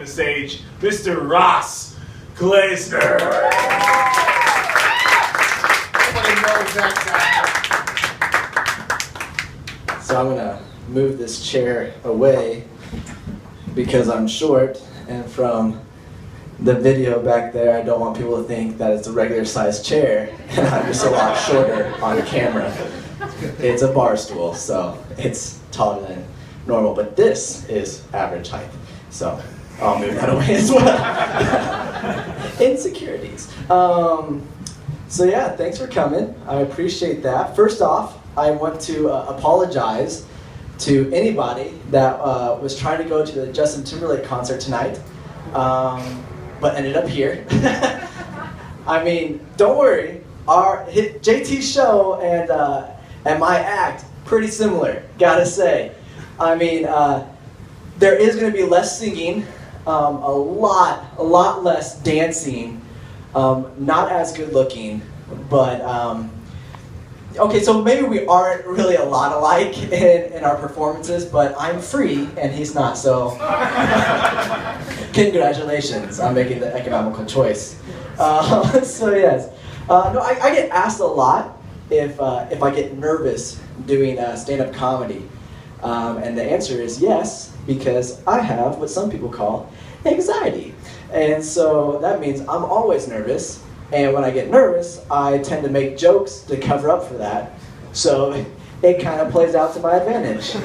the stage, Mr. Ross Glazner. Nobody knows that guy. So I'm gonna move this chair away because I'm short, and from the video back there, I don't want people to think that it's a regular sized chair and I'm just a lot shorter on camera. It's a bar stool, so it's taller than normal, but this is average height. So I'll move that away as well. Insecurities. So yeah, thanks for coming. I appreciate that. First off, I want to apologize to anybody that was trying to go to the Justin Timberlake concert tonight, but ended up here. I mean, don't worry. JT's show and my act, pretty similar, gotta say. I mean, there is going to be less singing, a lot less dancing, not as good looking, but okay, so maybe we aren't really a lot alike in our performances, but I'm free and he's not, so congratulations on making the economical choice. So yes, no, I get asked a lot if I get nervous doing stand-up comedy, and the answer is yes, because I have what some people call anxiety, and so that means I'm always nervous. And when I get nervous, I tend to make jokes to cover up for that. So it kind of plays out to my advantage.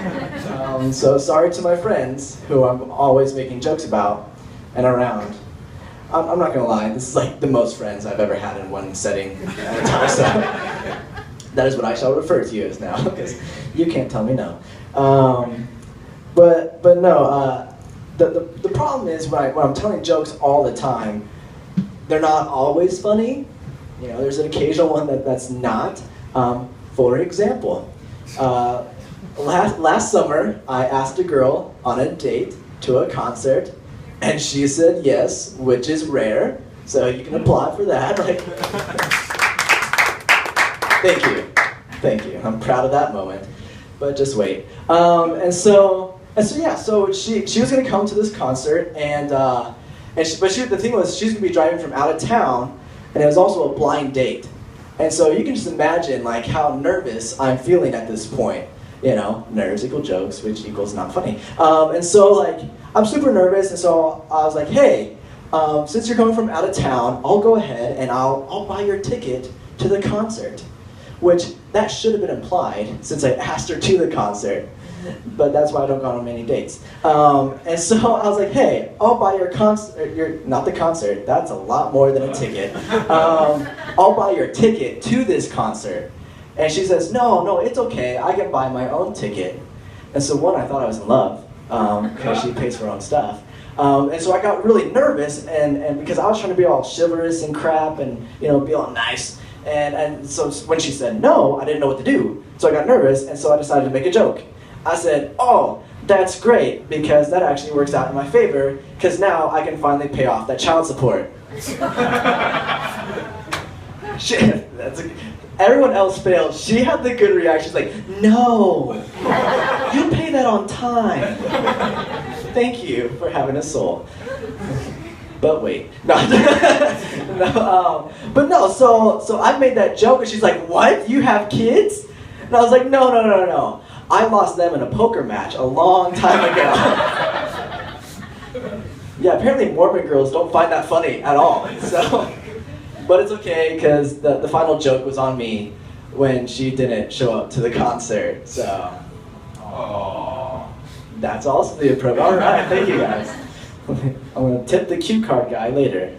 So sorry to my friends who I'm always making jokes about and around. I'm not gonna lie, this is like the most friends I've ever had in one setting at a time. So that is what I shall refer to you as now, because you can't tell me no. But no, the problem is when I'm telling jokes all the time, they're not always funny. You know, there's an occasional one that's not. For example, last summer I asked a girl on a date to a concert, and she said yes, which is rare. So you can applaud for that. Like, thank you. I'm proud of that moment. But just wait. And so yeah. So she was gonna come to this concert, but the thing was, she's gonna be driving from out of town, and it was also a blind date. And so you can just imagine like how nervous I'm feeling at this point. You know, nerves equal jokes, which equals not funny. And so like, I'm super nervous, and so I was like, hey, since you're coming from out of town, I'll go ahead and I'll buy your ticket to the concert. Which, that should have been implied, since I asked her to the concert. But that's why I don't go on many dates. And so I was like, hey, I'll buy your concert, not the concert, that's a lot more than a ticket. I'll buy your ticket to this concert. And she says, no, it's okay, I can buy my own ticket. And so I thought I was in love, because she pays for her own stuff. And so I got really nervous, and because I was trying to be all chivalrous and crap, and be all nice. And so when she said no, I didn't know what to do. So I got nervous, and so I decided to make a joke. I said, oh, that's great, because that actually works out in my favor, because now I can finally pay off that child support. Everyone else failed. She had the good reaction. She's like, no, you pay that on time. Thank you for having a soul. But wait, no, so I made that joke, and she's like, what, you have kids? And I was like, no. I lost them in a poker match a long time ago. Yeah, apparently Mormon girls don't find that funny at all. So, but it's okay, because the final joke was on me when she didn't show up to the concert. So, that's also the approach. All right, thank you guys. I'm gonna tip the cue card guy later.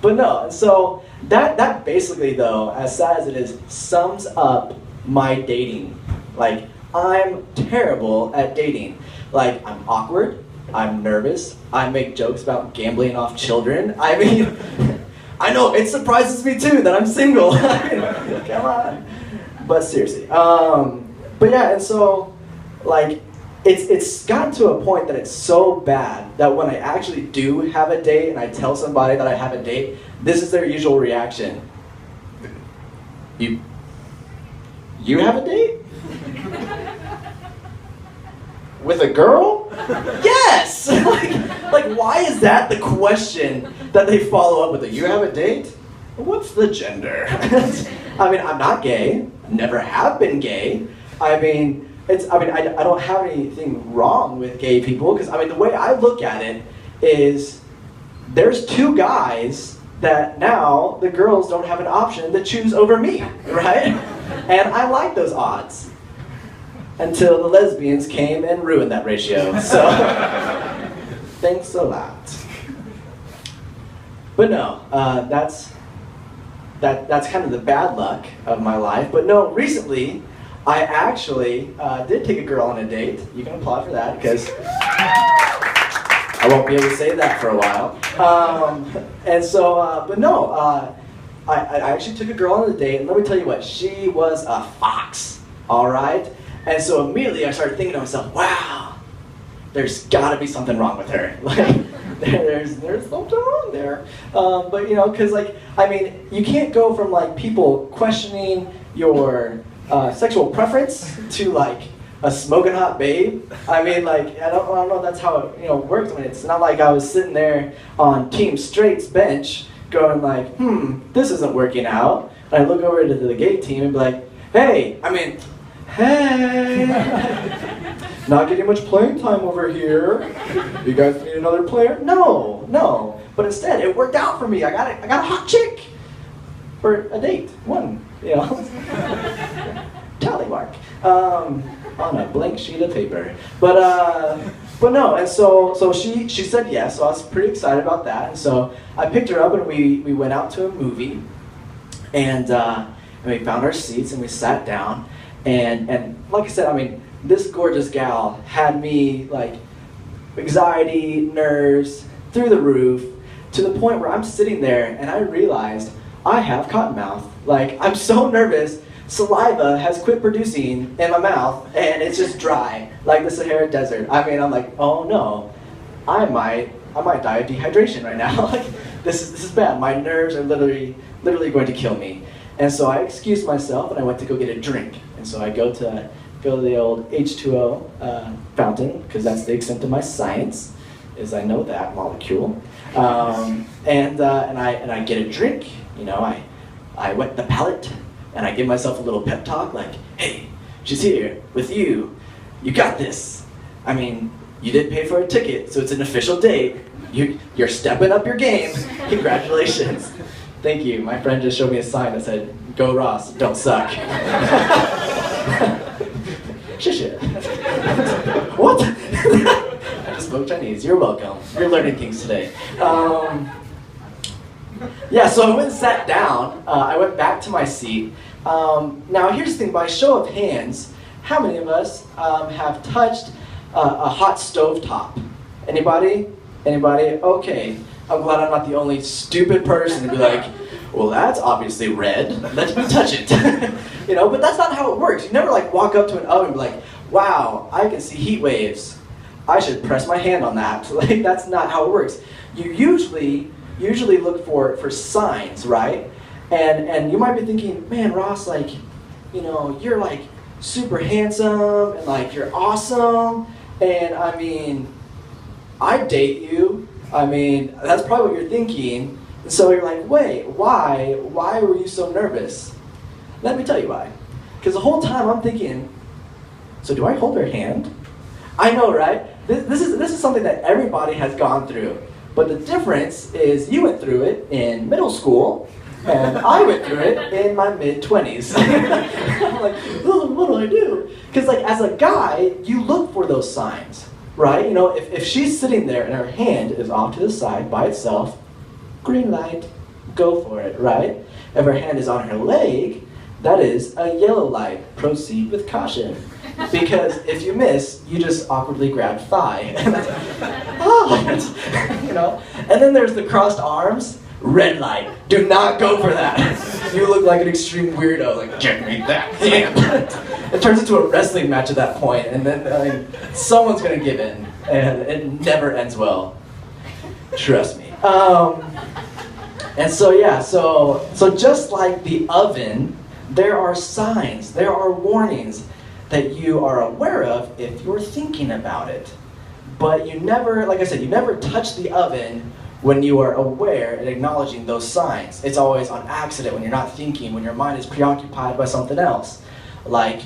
But no, so that basically, though, as sad as it is, sums up my dating. Like, I'm terrible at dating. Like, I'm awkward, I'm nervous, I make jokes about gambling off children. I mean, I know, it surprises me too that I'm single. Come on. But seriously. But yeah, and so, like, it's gotten to a point that it's so bad that when I actually do have a date and I tell somebody that I have a date, this is their usual reaction. You have a date? with a girl? Yes! like, why is that the question that they follow up with? You have a date? What's the gender? I mean, I'm not gay. Never have been gay. I don't have anything wrong with gay people, because, the way I look at it is there's two guys that now the girls don't have an option to choose over me, right? And I like those odds. Until the lesbians came and ruined that ratio. So, thanks a lot. But no, that's kind of the bad luck of my life. But no, recently, I actually did take a girl on a date. You can applaud for that, because I won't be able to say that for a while. But no, I actually took a girl on a date, and let me tell you what, she was a fox, all right? And so immediately I started thinking to myself, wow, there's got to be something wrong with her. Like, there's something wrong there. But, because, you can't go from, people questioning your sexual preference to, a smoking hot babe. I don't know if that's how it, works. It's not like I was sitting there on Team Straight's bench going this isn't working out. And I look over to the gay team and be like, hey, not getting much playing time over here. You guys need another player? No. But instead, it worked out for me. I got a hot chick for a date. One, tally mark on a blank sheet of paper. But no. And so she said yes. So I was pretty excited about that. And so I picked her up and we went out to a movie, and we found our seats and we sat down. And like I said, this gorgeous gal had me anxiety, nerves, through the roof, to the point where I'm sitting there and I realized I have cottonmouth. I'm so nervous, saliva has quit producing in my mouth and it's just dry, like the Sahara Desert. I'm like, oh no, I might die of dehydration right now. This is bad. My nerves are literally going to kill me. And so I excused myself and I went to go get a drink. And so I go to the old H2O fountain, because that's the extent of my science, is I know that molecule. And I get a drink. I wet the palate and I give myself a little pep talk, like, hey, she's here with you. You got this. You did pay for a ticket, so it's an official date. You're stepping up your game. Congratulations. Thank you. My friend just showed me a sign that said, "Go Ross, don't suck." Shit. What? I just spoke Chinese. You're welcome. You're learning things today. Yeah, so I went and sat down. I went back to my seat. Now, here's the thing. By show of hands, how many of us have touched a hot stove top? Anybody? Okay. I'm glad I'm not the only stupid person to be like, well, that's obviously red. Let me touch it. But that's not how it works. You never walk up to an oven and be like, wow, I can see heat waves. I should press my hand on that. That's not how it works. You usually look for signs, right? And you might be thinking, man, Ross, you're super handsome and you're awesome. And I'd date you. That's probably what you're thinking. And so you're like, wait, why were you so nervous? Let me tell you why. Because the whole time I'm thinking, so do I hold her hand? I know, right? This is something that everybody has gone through. But the difference is you went through it in middle school, and I went through it in my mid-20s. I'm like, oh, what do I do? Because as a guy, you look for those signs, right? If she's sitting there and her hand is off to the side by itself, green light, go for it, right? If her hand is on her leg, that is a yellow light. Proceed with caution. Because if you miss, you just awkwardly grab thigh. And then there's the crossed arms. Red light. Do not go for that. You look like an extreme weirdo. Give me that hand. It turns into a wrestling match at that point, and then someone's gonna give in, and it never ends well. Trust me. And so yeah, so just like the oven, there are signs, there are warnings that you are aware of if you're thinking about it. But you never, like I said, you never touch the oven when you are aware and acknowledging those signs. It's always on accident when you're not thinking, when your mind is preoccupied by something else. Like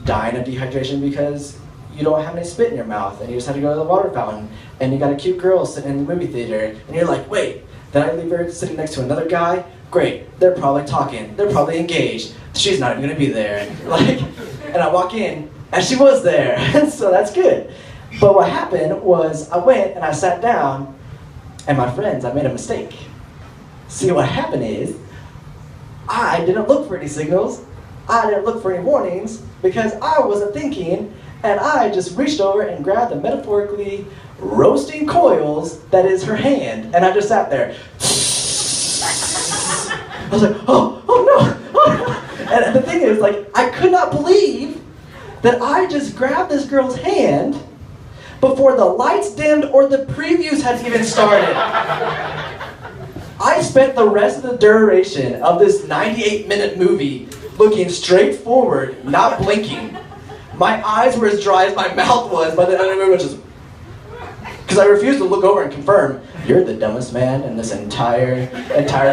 dying of dehydration because you don't have any spit in your mouth and you just had to go to the water fountain and you got a cute girl sitting in the movie theater and you're like, wait, did I leave her sitting next to another guy? Great, they're probably talking, they're probably engaged, she's not even gonna be there. And I walk in and she was there, so that's good. But what happened was I went and I sat down and my friends, I made a mistake. See, what happened is I didn't look for any signals, I didn't look for any warnings because I wasn't thinking, and I just reached over and grabbed the metaphorically roasting coils that is her hand, and I just sat there. I was like, oh no, oh no. And the thing is, like, I could not believe that I just grabbed this girl's hand before the lights dimmed or the previews had even started. I spent the rest of the duration of this 98-minute movie looking straight forward, not blinking. My eyes were as dry as my mouth was by the end of the movie, which is because I refused to look over and confirm, you're the dumbest man in this entire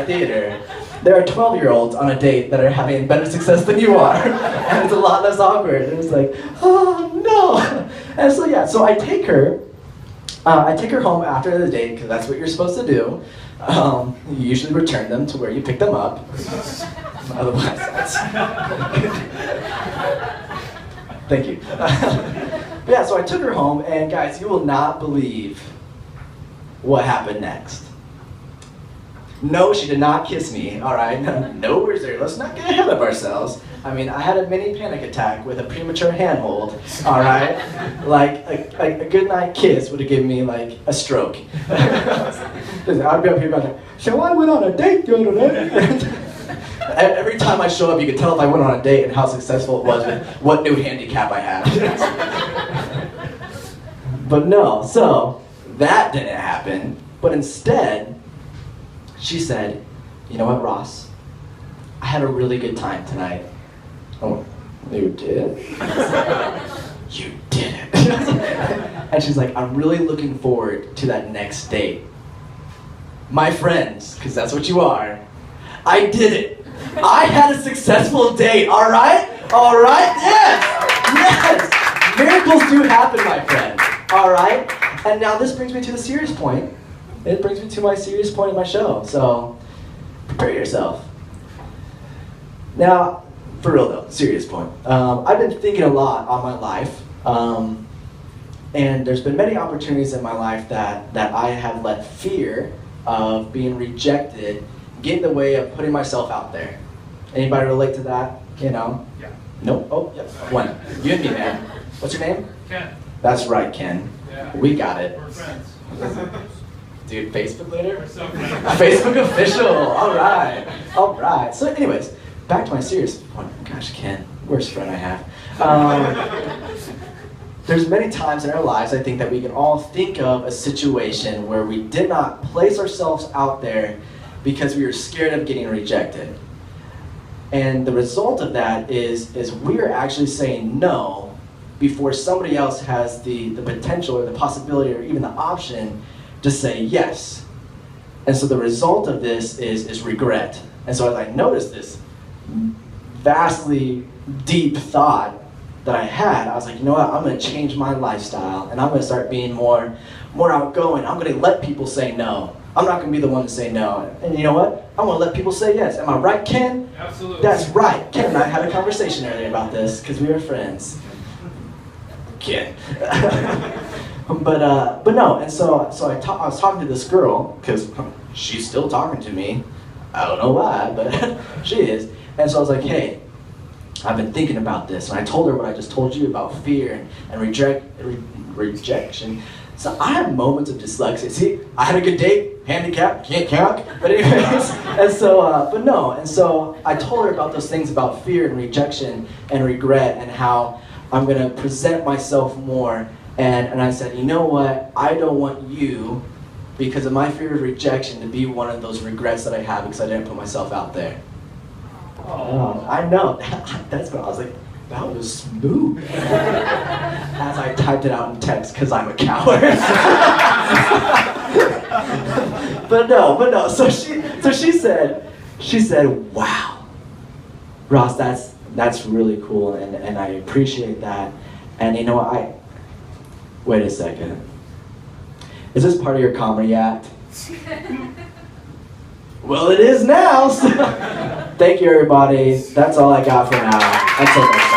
theater. There are 12-year-olds on a date that are having better success than you are, and it's a lot less awkward. And it's like, oh no. And so yeah, so I take her home after the date because that's what you're supposed to do. You usually return them to where you pick them up. Otherwise, that's thank you. Yeah, so I took her home, and guys, you will not believe what happened next. No, she did not kiss me, all right? No, let's not get ahead of ourselves. I mean, I had a mini panic attack with a premature handhold, all right? Like, a goodnight kiss would have given me, like, a stroke. I'd be up here going, so I went on a date the other day. Every time I show up, you can tell if I went on a date and how successful it was with what new handicap I had. But no, so that didn't happen. But instead, she said, you know what, Ross? I had a really good time tonight. Oh, you did? You didn't. And she's like, I'm really looking forward to that next date. My friends, because that's what you are, I did it. I had a successful date, all right? All right? Yes! Miracles do happen, my friend, all right? And now this brings me to the serious point. It brings me to my serious point of my show, so prepare yourself. Now, for real though, serious point. I've been thinking a lot on my life, and there's been many opportunities in my life that I have let fear of being rejected get in the way of putting myself out there. Anybody relate to that? You know? Yeah. Nope. Oh, yep. One. You and me, man. What's your name? Ken. That's right, Ken. Yeah. We got it. We're friends. Dude, Facebook later? We're so friends. Facebook official. All right. All right. So, anyways, back to my serious point. Gosh, Ken, worst friend I have. There's many times in our lives, I think, that we can all think of a situation where we did not place ourselves out there because we were scared of getting rejected. And the result of that is we're actually saying no before somebody else has the potential or the possibility or even the option to say yes. And so the result of this is regret. And so as I noticed this vastly deep thought that I had, I was like, you know what, I'm gonna change my lifestyle and I'm gonna start being more outgoing. I'm gonna let people say no. I'm not gonna be the one to say no. And you know what? I wanna let people say yes. Am I right, Ken? Absolutely. That's right. Ken and I had a conversation earlier about this because we were friends. Ken. But no, and so I was talking to this girl, because she's still talking to me. I don't know why, but she is. And so I was like, hey, I've been thinking about this. And I told her what I just told you about fear and rejection. So I have moments of dyslexia. See, I had a good date, handicap, can't count. But anyways, and so, but no. And so I told her about those things about fear and rejection and regret and how I'm gonna present myself more. And I said, you know what? I don't want you, because of my fear of rejection, to be one of those regrets that I have because I didn't put myself out there. Oh, I know. That's what I was like. that was smooth. As I typed it out in text, because I'm a coward. but no. So she said, wow, Ross, that's really cool, and I appreciate that. And you know what, wait a second. Is this part of your comedy act? Well, it is now. So. Thank you, everybody. That's all I got for now. Until next time.